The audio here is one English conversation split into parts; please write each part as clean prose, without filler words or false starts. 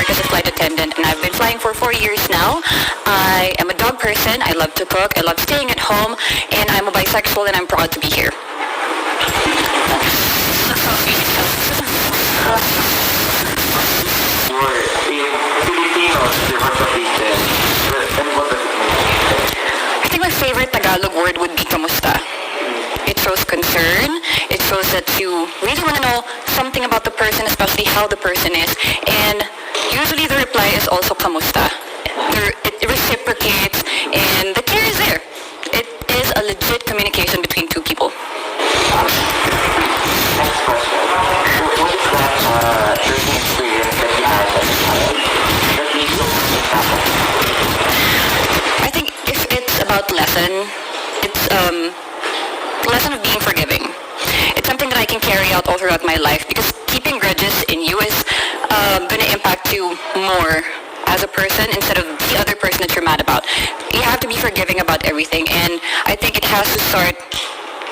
work as a flight attendant, and I've been flying for 4 years now. I am a dog person. I love to cook. I love staying at home, and I'm a bisexual, and I'm proud to be here. I think my favorite Tagalog word would be kamusta. It shows concern. It shows that you really want to know something about the person, especially how the person is. And usually the reply is also kamusta. It reciprocates, and the care is there. It is a legit communication between two people. Next question. What is that learning experience that you had as a child that made you happen? I think if it's about lesson, it's lesson of being forgiving. It's something that I can carry out all throughout my life, because keeping grudges in you is going to impact you more as a person instead of the other person that you're mad about. You have to be forgiving about everything, and I think it has to start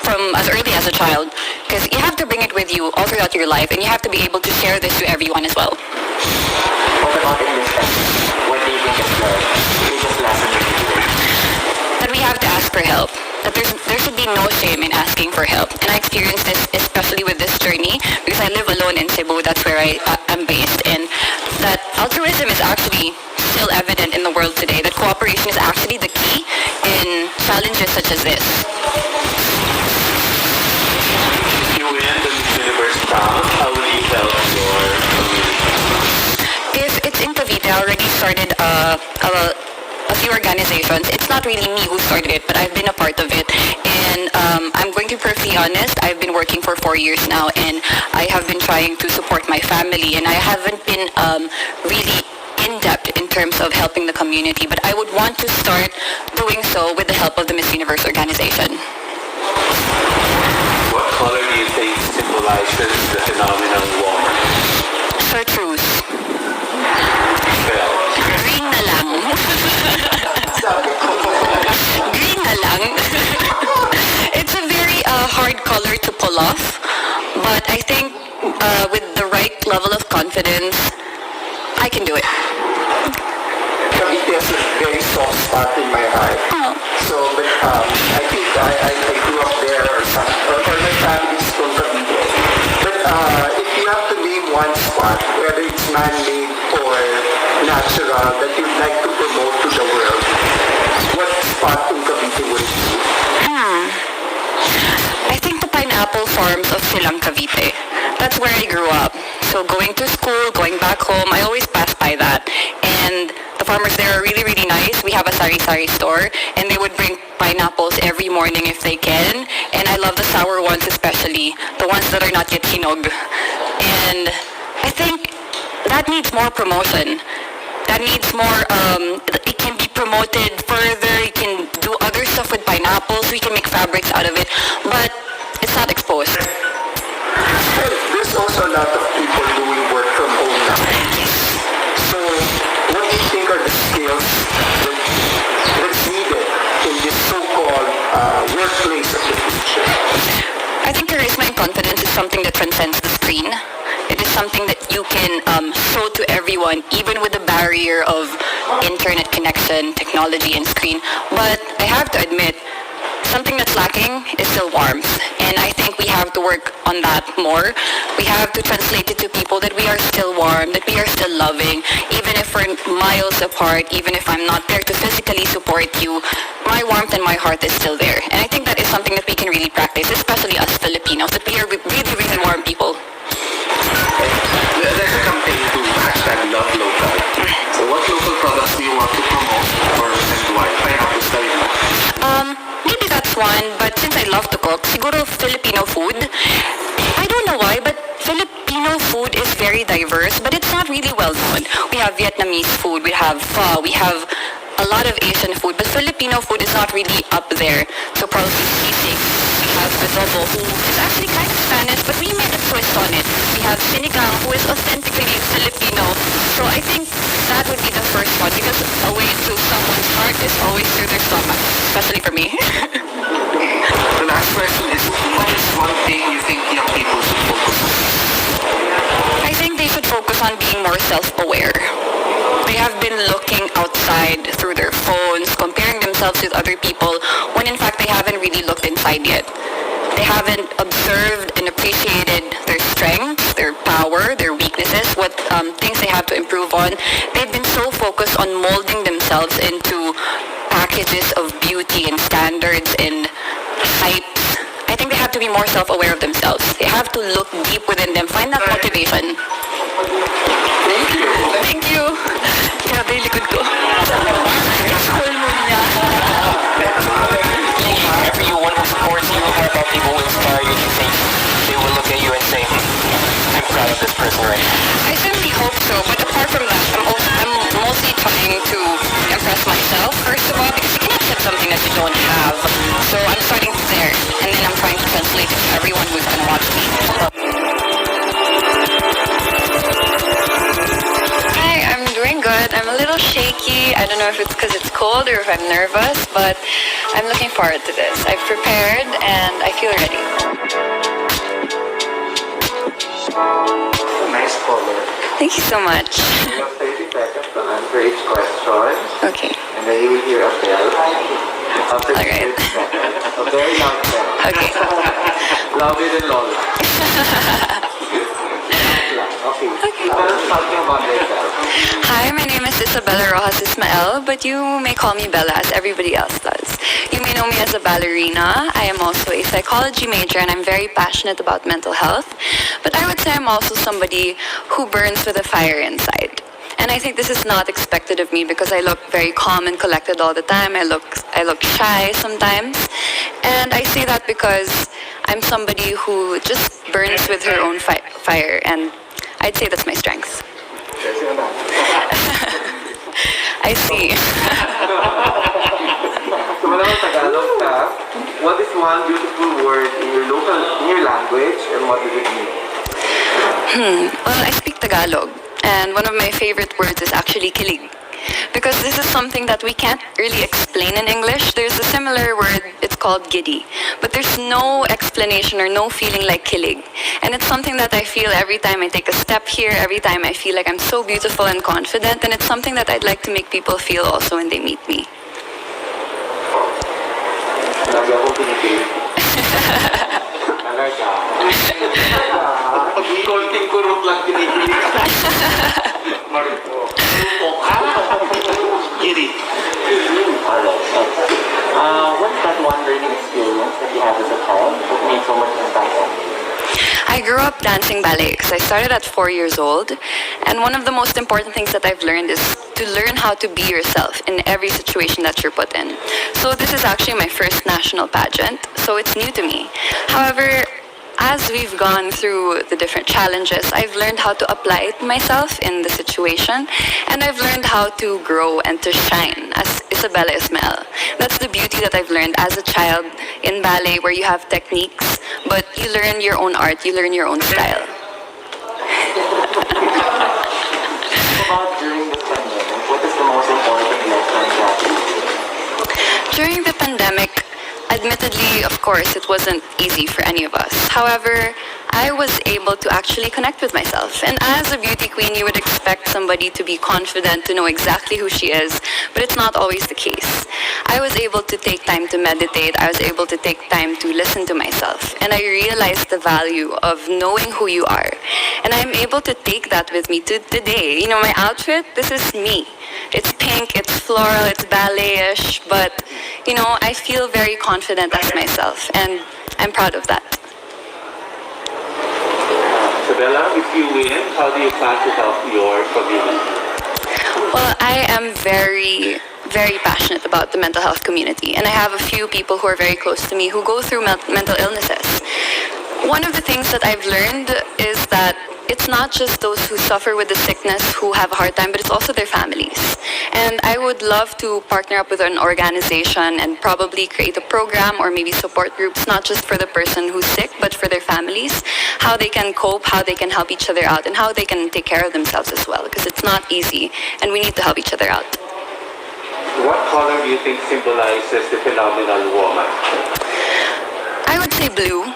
from as early as a child, because you have to bring it with you all throughout your life, and you have to be able to share this to everyone as well. What about in this case? What do you think is the biggest lesson that you learned? That we have to ask for help. That there should be no shame in asking for help. And I experienced this especially with this journey, because I live alone in Cebu. That's where I'm based. And that altruism is actually still evident in the world today. That cooperation is actually the key in challenges such as this. You win the Miss Universe crown. How will you help your community? If it's in Cavite, I already started a few organizations. It's not really me who started it, but I've been a part of it. And I'm going to be perfectly honest, I've been working for 4 years now, and I have been trying to support my family, and I haven't been really in-depth in terms of helping the community, but I would want to start doing so with the help of the Miss Universe organization. What color do you think symbolizes the phenomenon war? Chartreuse. Well, Green na lang. Green na lang. It's a very hard color to pull off, but I think with the right level of confidence, I can do it. Cavite has a very soft spot in my heart. Oh. So, but I think I grew up there, or my family's from Cavite. But if you have to name one spot, whether it's man-made or natural, that you'd like to promote to the world, what spot in Cavite would it be? I think the pineapple farms of Silang Cavite. That's where I grew up. So going to school, going back home, I always pass by that. And the farmers there are really, really nice. We have a sari-sari store, and they would bring pineapples every morning if they can. And I love the sour ones especially, the ones that are not yet hinog. And I think that needs more promotion. That needs more, it can be promoted further. You can do other stuff with pineapples. We can make fabrics out of it, but it's not exposed. Well, there's also a lot of people doing work from home now. So, what do you think are the skills that's needed in this so-called workplace of the future? I think charisma and confidence is something that transcends the screen. It is something that you can show to everyone, even with the barrier of internet connection, technology, and screen. But I have to admit, something that's lacking is still warmth. And I think we have to work on that more. We have to translate it to people that we are still warm, that we are still loving, even if we're miles apart, even if I'm not there to physically support you, my warmth and my heart is still there. And I think that is something that we can really practice, especially us Filipinos, that we are really, really warm people. there's a campaign to hashtag love local. So what local products do you want to promote, or and why? Pineapple style. Maybe that's one, but since I love to cook, siguro Filipino food. I don't know why, but Filipino food is very diverse, but it's not really well known. We have Vietnamese food, we have pho, we have a lot of Asian food, but Filipino food is not really up there. So probably sisig. We have adobo, who is actually kind of Spanish, but we made a twist on it. We have sinigang, who is authentically Filipino. So I think that would be the first one, because a way to someone's heart is always through their stomach, especially for me. The last question is, what is one thing you think young people should focus on? I think they should focus on being more self-aware. have been looking outside through their phones, comparing themselves with other people, when in fact they haven't really looked inside yet. They haven't observed and appreciated their strengths, their power, their weaknesses, what things they have to improve on. They've been so focused on molding themselves into packages of beauty and standards and hypes. I think they have to be more self-aware of themselves. They have to look deep within them, find that motivation. Thank you. Thank you. Grabe yung likod ko. Everyone who supports you, what about people who inspire you? Do you think they will look at you and say, I'm proud of this person right now? I certainly hope so, but apart from that, I'm mostly trying to impress myself, first of all, because you cannot get something that you don't have. So I'm starting there, and then I'm trying to translate it to everyone who's going to watch me. Hi, I'm doing good. I'm a little shaky. I don't know if it's because it's cold or if I'm nervous, but I'm looking forward to this. I've prepared and I feel ready. Nice color. Thank you so much. You have 30 seconds to answer each question. Okay. And then you will hear a bell. After All right. 30 seconds. A very loud bell. Okay. Louder than Lola. Okay. Talking about yourself. Hi, my name is Isabella Rojas Ismael, but you may call me Bella as everybody else does. You may know me as a ballerina. I am also a psychology major and I'm very passionate about mental health. But I would say I'm also somebody who burns with a fire inside. And I think this is not expected of me because I look very calm and collected all the time. I look shy sometimes. And I say that because I'm somebody who just burns with her own fire, and I'd say that's my strength. I see. So, malamang Tagalog ka. What is one beautiful word in your language, and what does it mean? Well, I speak Tagalog, and one of my favorite words is actually kilig. Because this is something that we can't really explain in English. There's a similar word, it's called giddy. But there's no explanation or no feeling like kilig. And it's something that I feel every time I take a step here, every time I feel like I'm so beautiful and confident. And it's something that I'd like to make people feel also when they meet me. Lagi akong pinipilit. Talaga. Pag konting kurot lang pinipilit. Marupok. Giri. What's that one learning experience that you had as a child that made so much impact on you? I grew up dancing ballet because I started at 4 years old. And one of the most important things that I've learned is to learn how to be yourself in every situation that you're put in. So this is actually my first national pageant, so it's new to me. However, as we've gone through the different challenges, I've learned how to apply it myself in the situation, and I've learned how to grow and to shine as Isabella Ismael. That's the beauty that I've learned as a child in ballet, where you have techniques, but you learn your own art, you learn your own style. About during the pandemic, what is the most important lesson that you learned? During the pandemic, admittedly, of course, it wasn't easy for any of us. However, I was able to actually connect with myself. And as a beauty queen, you would expect somebody to be confident, to know exactly who she is, but it's not always the case. I was able to take time to meditate. I was able to take time to listen to myself. And I realized the value of knowing who you are. And I'm able to take that with me to today. You know, my outfit, this is me. It's pink, it's floral, it's ballet-ish, but, you know, I feel very confident as myself, and I'm proud of that. Isabella, if you win, how do you plan to help your community? Well, I am very passionate about the mental health community, and I have a few people who are very close to me who go through mental illnesses. One of the things that I've learned is that it's not just those who suffer with the sickness who have a hard time, but it's also their families. And I would love to partner up with an organization and probably create a program or maybe support groups, not just for the person who's sick, but for their families, how they can cope, how they can help each other out, and how they can take care of themselves as well, because it's not easy, and we need to help each other out. What color do you think symbolizes the phenomenal woman? I would say blue.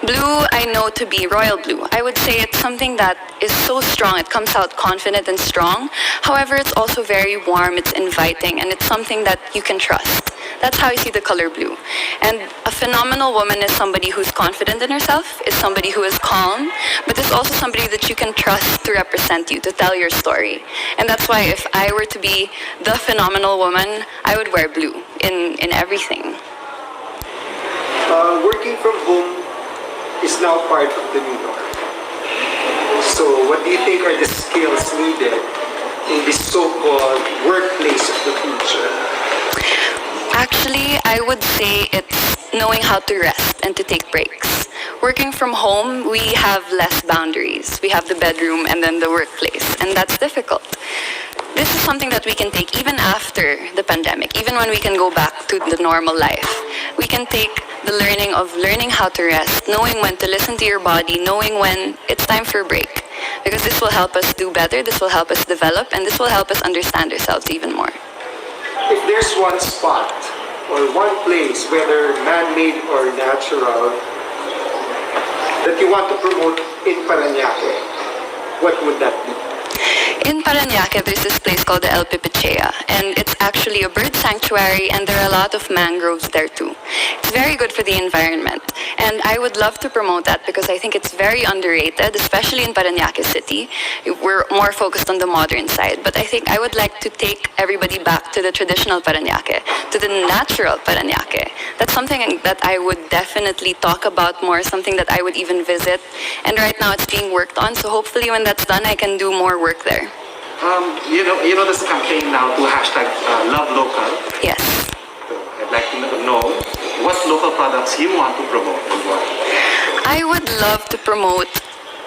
Blue Blue, I know to be royal blue. I would say it's something that is so strong. It comes out confident and strong. However, it's also very warm, it's inviting, and it's something that you can trust. That's how I see the color blue. And a phenomenal woman is somebody who's confident in herself, is somebody who is calm, but is also somebody that you can trust to represent you, to tell your story. And that's why if I were to be the phenomenal woman, I would wear blue in everything. Working from home is now part of the new norm. So what do you think are the skills needed in this so-called workplace of the future? Actually, I would say it's knowing how to rest and to take breaks. Working from home, we have less boundaries. We have the bedroom and then the workplace, and that's difficult. This is something that we can take even after the pandemic, even when we can go back to the normal life. We can take the learning how to rest, knowing when to listen to your body, knowing when it's time for a break. Because this will help us do better, this will help us develop, and this will help us understand ourselves even more. If there's one spot or one place, whether man-made or natural, that you want to promote in Parañaque, what would that be? In Parañaque, there's this place called the El Pipicea, and it's actually a bird sanctuary, and there are a lot of mangroves there too. It's very good for the environment, and I would love to promote that because I think it's very underrated, especially in Parañaque City. We're more focused on the modern side, but I think I would like to take everybody back to the traditional Parañaque, to the natural Parañaque. That's something that I would definitely talk about more, something that I would even visit, and right now it's being worked on, so hopefully when that's done, I can do more work there. You know this campaign now to hashtag Love Local. Yes. I'd like to know what local products you want to promote and why. I would love to promote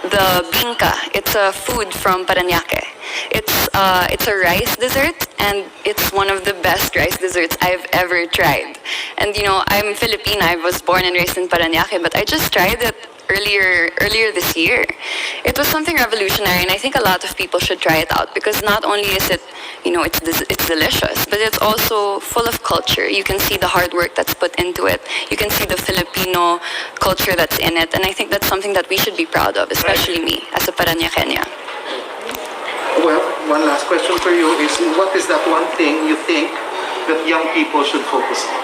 the bingka. It's a food from Parañaque. It's a rice dessert, and it's one of the best rice desserts I've ever tried. And you know, I'm Filipina. I was born and raised in Parañaque, but I just tried it earlier this year. It was something revolutionary, and I think a lot of people should try it out because not only is it, you know, it's delicious, but it's also full of culture. You can see the hard work that's put into it. You can see the Filipino culture that's in it, and I think that's something that we should be proud of, especially me as a Parañaqueña. Well, one last question for you is, what is that one thing you think that young people should focus on?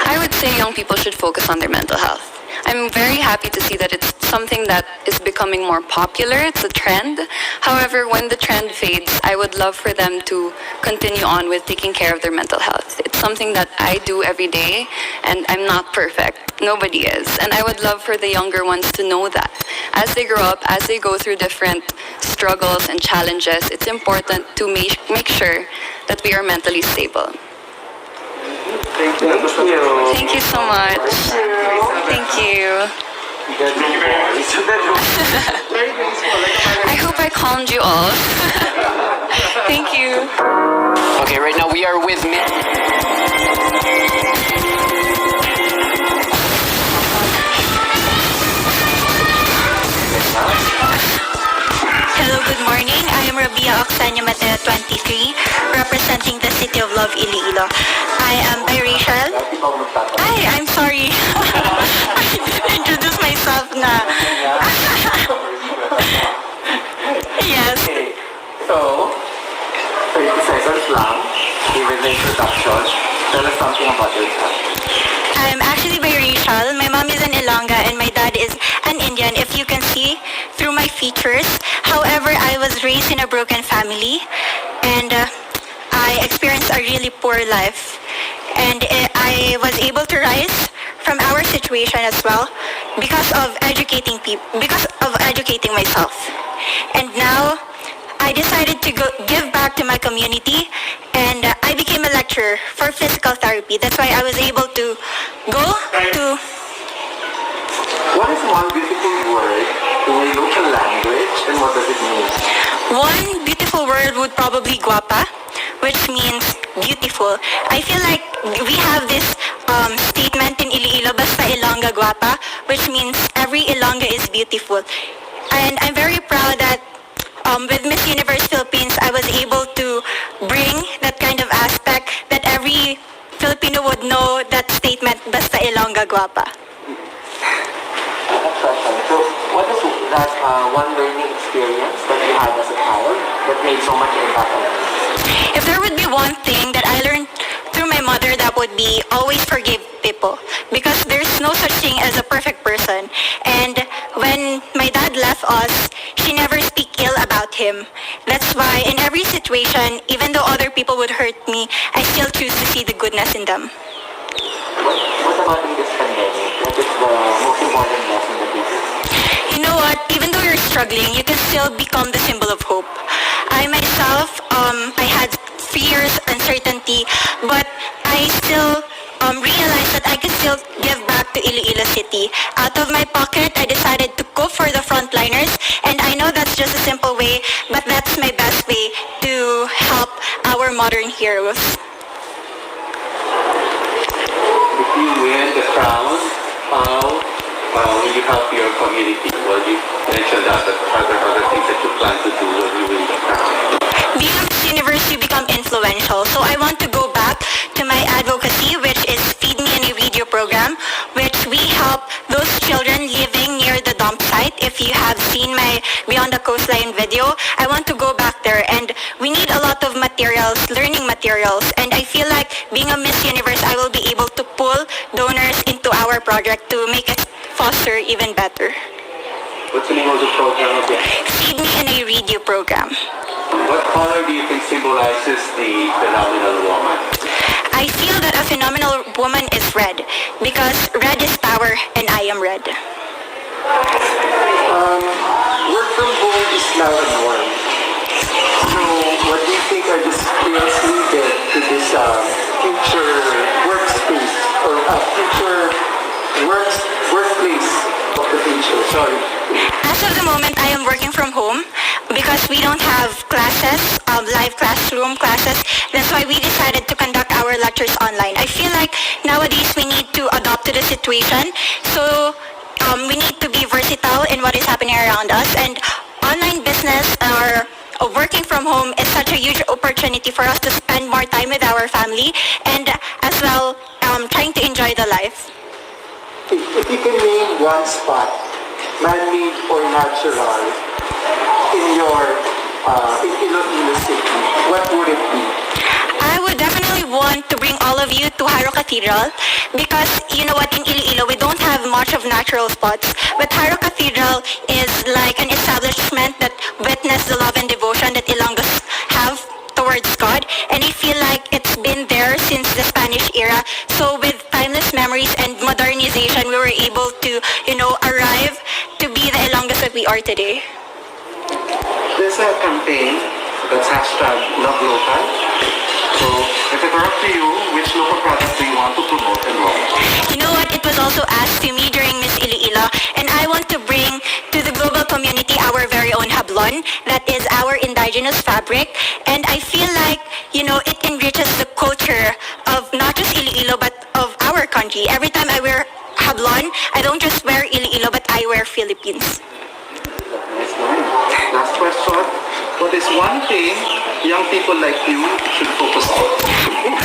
I would say young people should focus on their mental health. I'm very happy to see that it's something that is becoming more popular. It's a trend. However, when the trend fades, I would love for them to continue on with taking care of their mental health. It's something that I do every day, and I'm not perfect. Nobody is. And I would love for the younger ones to know that. As they grow up, as they go through different struggles and challenges, it's important to make sure that we are mentally stable. Thank you. Thank you so much. Thank you. I hope I calmed you all. Thank you. Okay, right now we are with Hello, good morning. I am Rabia Oxania Mateo, 23, representing the City of Love, Iloilo. I am biracial. I'm sorry. I didn't introduce myself na. Yes. Okay, so 30 seconds lang, given the introduction. Tell us something about yourself. I'm actually biracial. My mom is an Ilongga and my dad is an Indian, if you can see through my features. However, I was raised in a broken family and I experienced a really poor life. And I was able to rise from our situation as well because of educating myself. And now I decided to give back to my community, and I became a lecturer for physical therapy. That's why I was able to go to... What is one beautiful word in a local language and what does it mean? One beautiful word would probably guapa, which means beautiful. I feel like we have this statement in Iloilo, basta Ilongga guapa, which means every Ilongga is beautiful. And I'm very proud that with Miss Universe Philippines, I was able to bring that kind of aspect that every Filipino would know that statement, basta Ilongga guapa. one learning experience that you had as a child that made so much impact on you? If there would be one thing that I learned through my mother, that would be always forgive people, because there's no such thing as a perfect person. And when my dad left us, she never speak ill about him. That's why in every situation, even though other people would hurt me, I still choose to see the goodness in them. What about in this pandemic? What is the most important lesson that you learned? You know what? Even though you're struggling, you can still become the symbol of hope. I myself, I had fears, uncertainty, but I still realized that I could still give back to Iloilo City. Out of my pocket, I decided to go for the frontliners, and I know that's just a simple way, but that's my best way to help our modern heroes. If you win the crown, how will you help your community? Well, you mentioned that, but are there other things that you plan to do when you win the crown? Being a Miss Universe, you become influential. So I want to go back to my advocacy, which is Feed Me in a Radio program, which we help those children living near the dump site. If you have seen my Beyond the Coastline video, I want to go back there, and we need a lot of materials, learning materials, and I feel like being a Miss Universe, I will be able to pull donors into our project to make it foster even better. What's the name of the program again? Feed Me in a Radio program. What color do you think symbolizes the phenomenal woman? I feel that a phenomenal woman is red, because red is power and I am red. Work from home is now a norm. So what do you think are the skills needed to this future workspace or future workplace of the future? Sorry. As of the moment, I am working from home because we don't have classes, live classroom classes. That's why we decided to conduct our lectures online. I feel like nowadays we need to adapt to the situation. So we need to be versatile in what is happening around us. And online business or working from home is such a huge opportunity for us to spend more time with our family and as well trying to enjoy the life. If you can name one spot, man-made or natural, in your in Iloilo City, what would it be? I would definitely want to bring all of you to Haro Cathedral because you know what, in Iloilo we don't have much of natural spots, but Haro Cathedral is like an establishment that witnessed the love and devotion that Ilonggos have towards God, and I feel like it's been there since the Spanish era. So with timeless memories and modernization, we were able to, arrive to be the Ilonggos that we are today. There's a campaign that's hashtag Love Local. So, if it were up to you, which local product do you want to promote and why? You know what? It was also asked to me during Miss Iloilo, and I want to bring to the global community our very own hablon. That is our indigenous fabric, and I feel like, it enriches the culture of not just Iloilo, but of our country. Every time I wear hablon, I don't just wear Iloilo, but I wear Philippines. Nice one. Last question. What is one thing young people like you should focus on?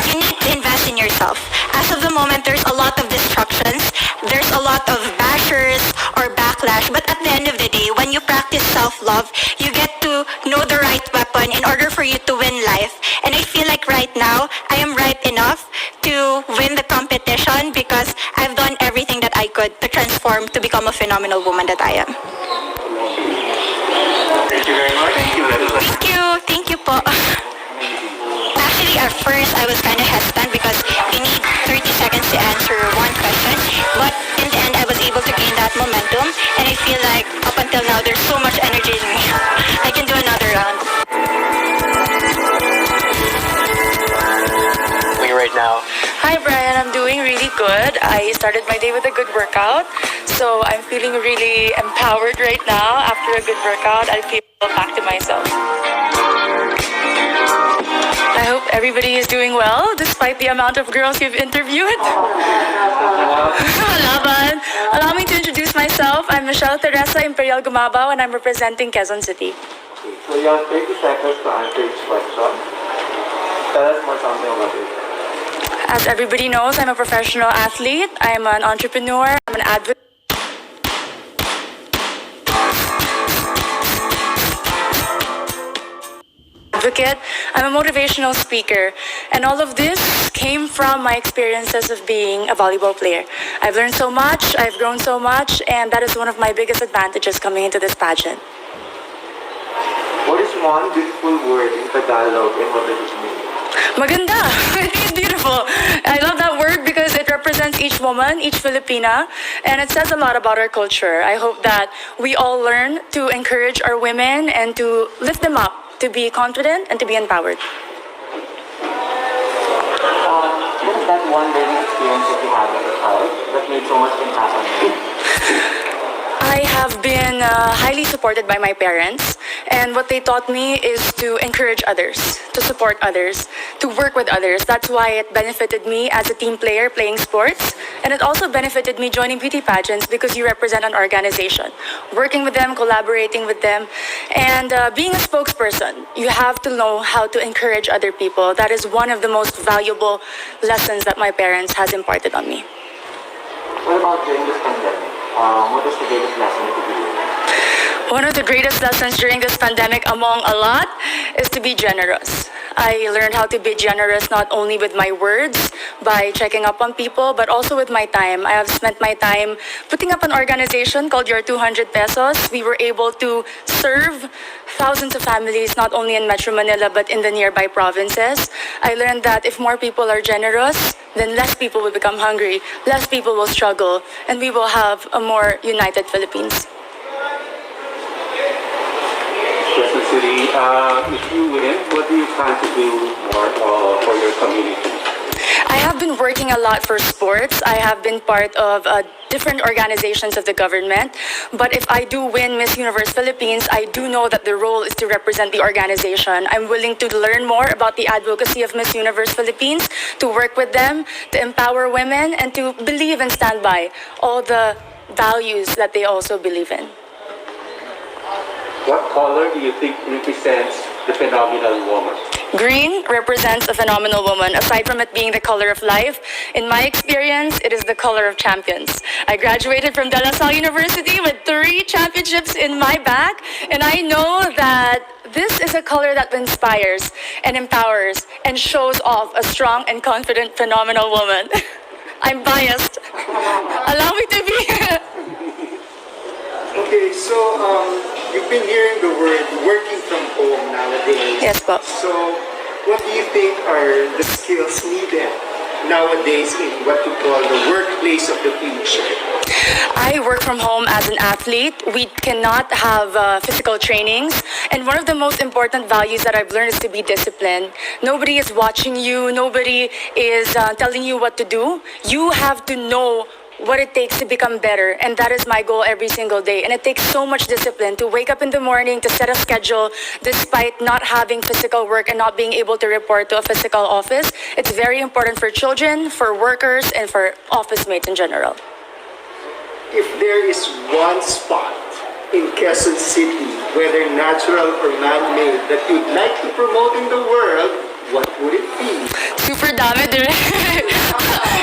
You need to invest in yourself. As of the moment, there's a lot of distractions, there's a lot of bashers or backlash, but at the end of the day, when you practice self-love, you get to know the right weapon in order for you to win life. And I feel like right now, I am ripe enough to win the competition because I've done everything that I could to transform to become a phenomenal woman that I am. Thank you very much. Thank you very much. Thank you po. Actually, at first, I was kind of hesitant because you need 30 seconds to answer one question. But in the end, I was able to gain that momentum. And I feel like up until now, there's so much energy in me. I can do another round. Right now. Hi Brian, I'm doing really good. I started my day with a good workout, so I'm feeling really empowered right now. After a good workout, I feel back to myself. I hope everybody is doing well, despite the amount of girls you've interviewed. Laban. Allow me to introduce myself. I'm Michelle Teresa Imperial Gumabao, and I'm representing Quezon City. So you have 30 seconds to answer each question. Tell us more something about it. As everybody knows, I'm a professional athlete. I'm an entrepreneur. I'm an advocate. advocate. I'm a motivational speaker. And all of this came from my experiences of being a volleyball player. I've learned so much, I've grown so much, and that is one of my biggest advantages coming into this pageant. What is one beautiful word in Tagalog and what does it mean? Maganda. I think it's beautiful. I love that word because it represents each woman, each Filipina, and it says a lot about our culture. I hope that we all learn to encourage our women and to lift them up, to be confident and to be empowered. What is that one learning experience that you had as a child that made so much impact on you? I have been highly supported by my parents, and what they taught me is to encourage others, to support others, to work with others. That's why it benefited me as a team player playing sports, and it also benefited me joining beauty pageants because you represent an organization. Working with them, collaborating with them, and being a spokesperson, you have to know how to encourage other people. That is one of the most valuable lessons that my parents has imparted on me. What about during this pandemic? What is the greatest lesson that you learned? One of the greatest lessons during this pandemic, among a lot, is to be generous. I learned how to be generous not only with my words, by checking up on people, but also with my time. I have spent my time putting up an organization called Your 200 Pesos. We were able to serve thousands of families, not only in Metro Manila, but in the nearby provinces. I learned that if more people are generous, then less people will become hungry, less people will struggle, and we will have a more united Philippines. Quezon City, if you win, what do you plan to do more for your community? I have been working a lot for sports. I have been part of different organizations of the government. But if I do win Miss Universe Philippines, I do know that the role is to represent the organization. I'm willing to learn more about the advocacy of Miss Universe Philippines, to work with them, to empower women, and to believe and stand by all the values that they also believe in. What color do you think represents the phenomenal woman? Green represents a phenomenal woman. Aside from it being the color of life, in my experience, it is the color of champions. I graduated from De La Salle University with 3 championships in my bag, and I know that this is a color that inspires and empowers and shows off a strong and confident, phenomenal woman. I'm biased. Allow me to be. Okay, so you've been hearing the word working from home nowadays. Yes, po. So what do you think are the skills needed nowadays in what you call the workplace of the future? I work from home as an athlete. We cannot have physical trainings. And one of the most important values that I've learned is to be disciplined. Nobody is watching you. Nobody is telling you what to do. You have to know what it takes to become better, and that is my goal every single day. And it takes so much discipline to wake up in the morning, to set a schedule, despite not having physical work and not being able to report to a physical office. It's very important for children, for workers, and for office mates in general. If there is one spot in Quezon City, whether natural or man-made, that you'd like to promote in the world, what would it be? Super dami din.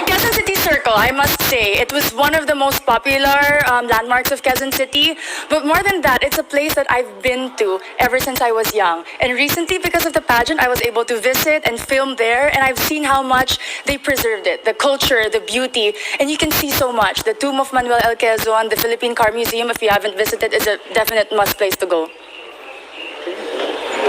Quezon City Circle, I must say. It was one of the most popular landmarks of Quezon City. But more than that, it's a place that I've been to ever since I was young. And recently, because of the pageant, I was able to visit and film there. And I've seen how much they preserved it. The culture, the beauty. And you can see so much. The tomb of Manuel L. Quezon, the Philippine Car Museum, if you haven't visited, is a definite must place to go.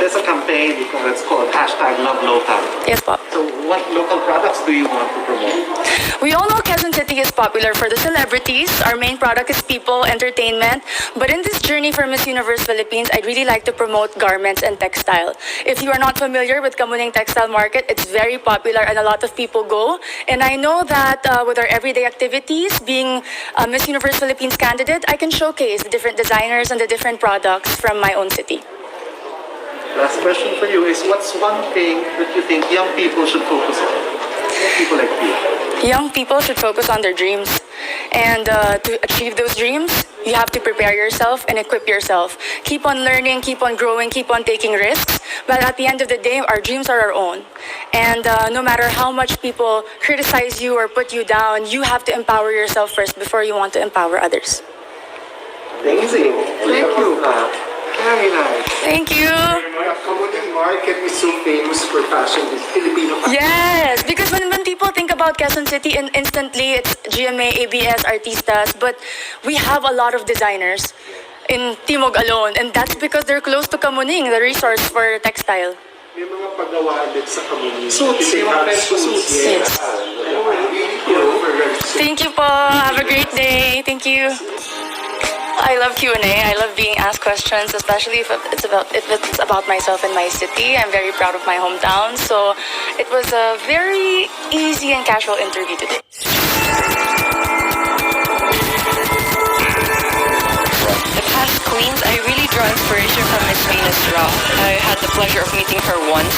There's a campaign that's called #LoveLocal. Yes, Pop. So what local products do you want to promote? We all know Quezon City is popular for the celebrities. Our main product is people, entertainment. But in this journey for Miss Universe Philippines, I'd really like to promote garments and textile. If you are not familiar with Kamuning Textile Market, it's very popular and a lot of people go. And I know that with our everyday activities, being a Miss Universe Philippines candidate, I can showcase the different designers and the different products from my own city. Last question for you is, what's one thing that you think young people should focus on? People like you. Young people should focus on their dreams. And to achieve those dreams, you have to prepare yourself and equip yourself. Keep on learning, keep on growing, keep on taking risks. But at the end of the day, our dreams are our own. And no matter how much people criticize you or put you down, you have to empower yourself first before you want to empower others. Amazing. Thank you. Very nice. Thank you. The Kamuning market is so famous for fashion. It's Filipino fashion. Yes, because when people think about Quezon City, instantly it's GMA, ABS, Artistas, but we have a lot of designers in Timog alone, and that's because they're close to Kamuning, the resource for textile. May mga paggawa din sa Kamuning. Suits, They yung have mga suits. suits. Yes. Really cool for your suits. Thank you po. Have a great day. Thank you. I love Q&A. I love being asked questions, especially if it's about myself and my city. I'm very proud of my hometown, so it was a very easy and casual interview today. The past queens, I really draw inspiration from Miss Venus Ra. I had the pleasure of meeting her once,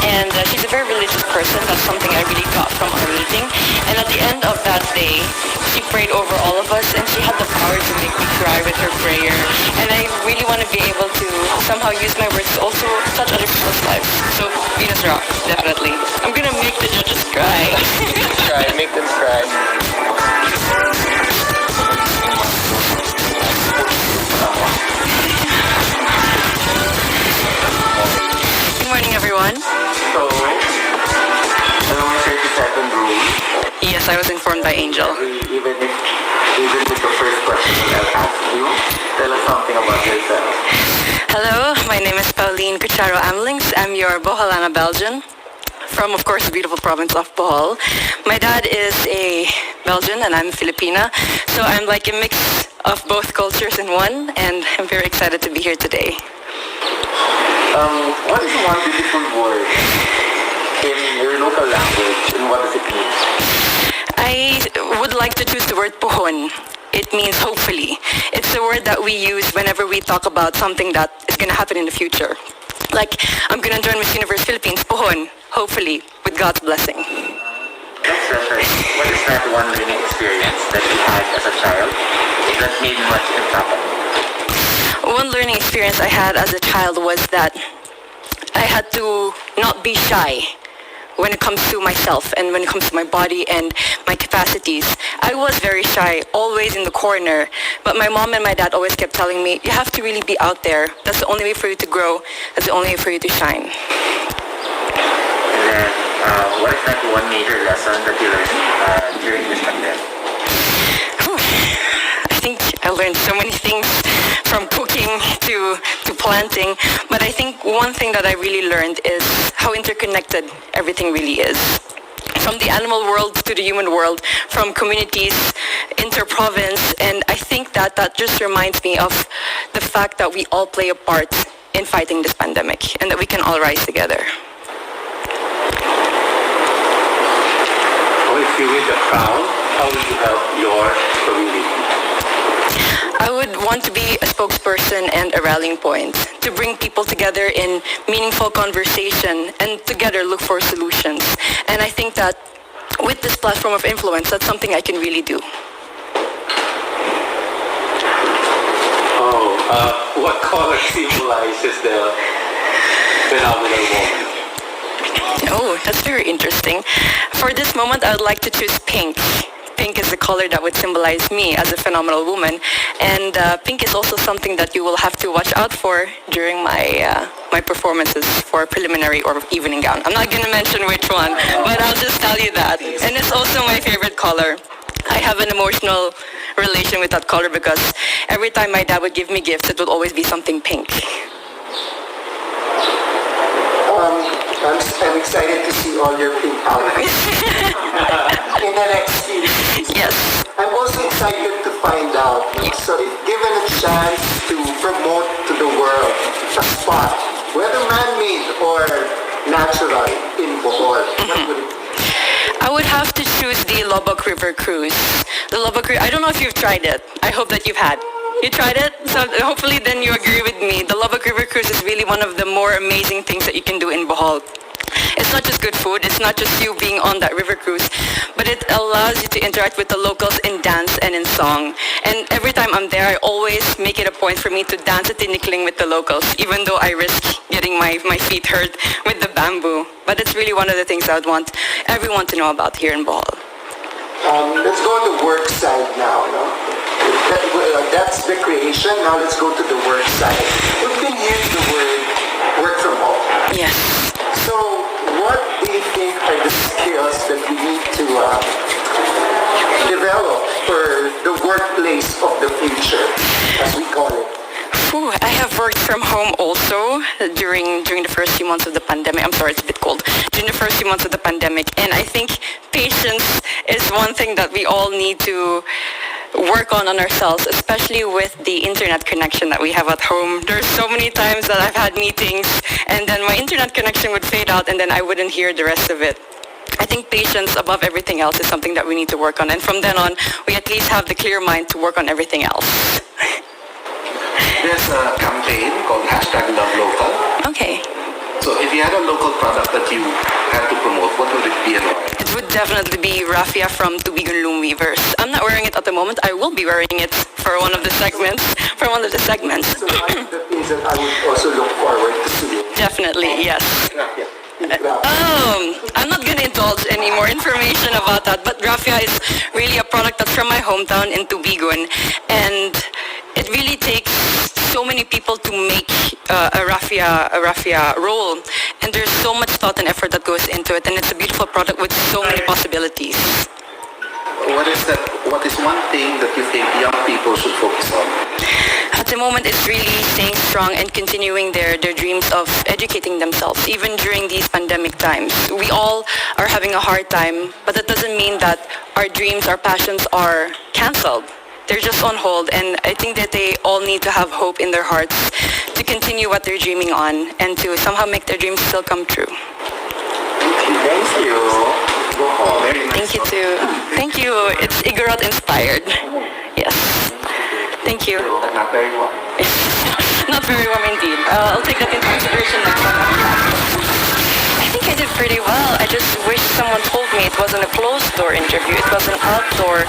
and she's a very religious person. That's something I really got from our meeting. And at the end of that day, she prayed over all of us, and she had the power to make me cry with her prayer. And I really want to be able to somehow use my words to also touch other people's lives. So Venus Ra, definitely. I'm gonna make the judges cry. Try, make them cry. Good morning, everyone. So, alam mo 37 rules. Yes, I was informed by Angel. Even with the first question I'll ask you, tell us something about yourself. Hello, my name is Pauline Cucharo Amlings. I'm your Boholana Belgian from, of course, the beautiful province of Bohol. My dad is a Belgian and I'm Filipina, so I'm like a mix of both cultures in one, and I'm very excited to be here today. What is one beautiful word in your local language, and what does it mean? I would like to choose the word puhon. It means hopefully. It's the word that we use whenever we talk about something that is going to happen in the future. Like, I'm going to join Miss Universe Philippines, puhon, hopefully, with God's blessing. Next question, what is that one learning experience that you had as a child that made much impact on you? One learning experience I had as a child was that I had to not be shy when it comes to myself and when it comes to my body and my capacities. I was very shy, always in the corner, but my mom and my dad always kept telling me, you have to really be out there. That's the only way for you to grow. That's the only way for you to shine. And then, what is that one major lesson that you learned during this pandemic? I think I learned so many things from cooking to planting, but I think one thing that I really learned is how interconnected everything really is. From the animal world to the human world, from communities, inter-province, and I think that just reminds me of the fact that we all play a part in fighting this pandemic and that we can all rise together. Or if you win the crown, how will you help your community? I would want to be a spokesperson and a rallying point to bring people together in meaningful conversation and together look for solutions. And I think that with this platform of influence, that's something I can really do. What color symbolizes the phenomenal woman? Oh, that's very interesting. For this moment, I would like to choose pink. Pink is the color that would symbolize me as a phenomenal woman, and pink is also something that you will have to watch out for during my performances for preliminary or evening gown. I'm not going to mention which one, but I'll just tell you that. And it's also my favorite color. I have an emotional relation with that color because every time my dad would give me gifts, it would always be something pink. I'm excited to see all your pink outfits in the next few days. Yes. I'm also excited to find out. So if given a chance to promote to the world a spot, whether man-made or natural in Bohol, what would it be? I would have to choose the Lubbock River Cruise. The Lubbock River, I don't know if you've tried it. I hope that you've had. You tried it? So hopefully then you agree with me. The Lubbock River Cruise is really one of the more amazing things that you can do in Bohol. It's not just good food, it's not just you being on that river cruise, but it allows you to interact with the locals in dance and in song. And every time I'm there, I always make it a point for me to dance at tinikling with the locals, even though I risk getting my feet hurt with the bamboo. But it's really one of the things I would want everyone to know about here in Bohol. Let's go on the work side now. No? That's recreation. Now let's go to the work side. We've been hearing the word work from home. Yes. So what do you think are the skills that we need to develop for the workplace of the future, as we call it? I have worked from home also during the first few months of the pandemic. I'm sorry, it's a bit cold. During the first few months of the pandemic. And I think patience is one thing that we all need to work on ourselves, especially with the internet connection that we have at home. There's so many times that I've had meetings and then my internet connection would fade out and then I wouldn't hear the rest of it. I think patience above everything else is something that we need to work on. And from then on, we at least have the clear mind to work on everything else. There's a campaign called #LoveLocal. Okay. So if you had a local product that you had to promote, what would it be and why? It would definitely be raffia from Tubigon Loom Weavers. I'm not wearing it at the moment. I will be wearing it for one of the segments. So one of the things that I would also look forward to seeing. Definitely, yes. Yeah. I'm not going to indulge any more information about that, but raffia is really a product that's from my hometown in Tubigon, and it really takes so many people to make a raffia roll, and there's so much thought and effort that goes into it, and it's a beautiful product with so many possibilities. What is one thing that you think young people should focus on? At the moment, it's really staying strong and continuing their dreams of educating themselves, even during these pandemic times. We all are having a hard time, but that doesn't mean that our dreams, our passions are canceled. They're just on hold, and I think that they all need to have hope in their hearts to continue what they're dreaming on and to somehow make their dreams still come true. Thank you. Go home. Very nice. Thank you too. Thank you. It's Igorot inspired. Yes. Thank you. Not very well. Not very warm indeed. I'll take that into consideration next time. I think I did pretty well. I just wish someone told me it wasn't a closed door interview. It was an outdoor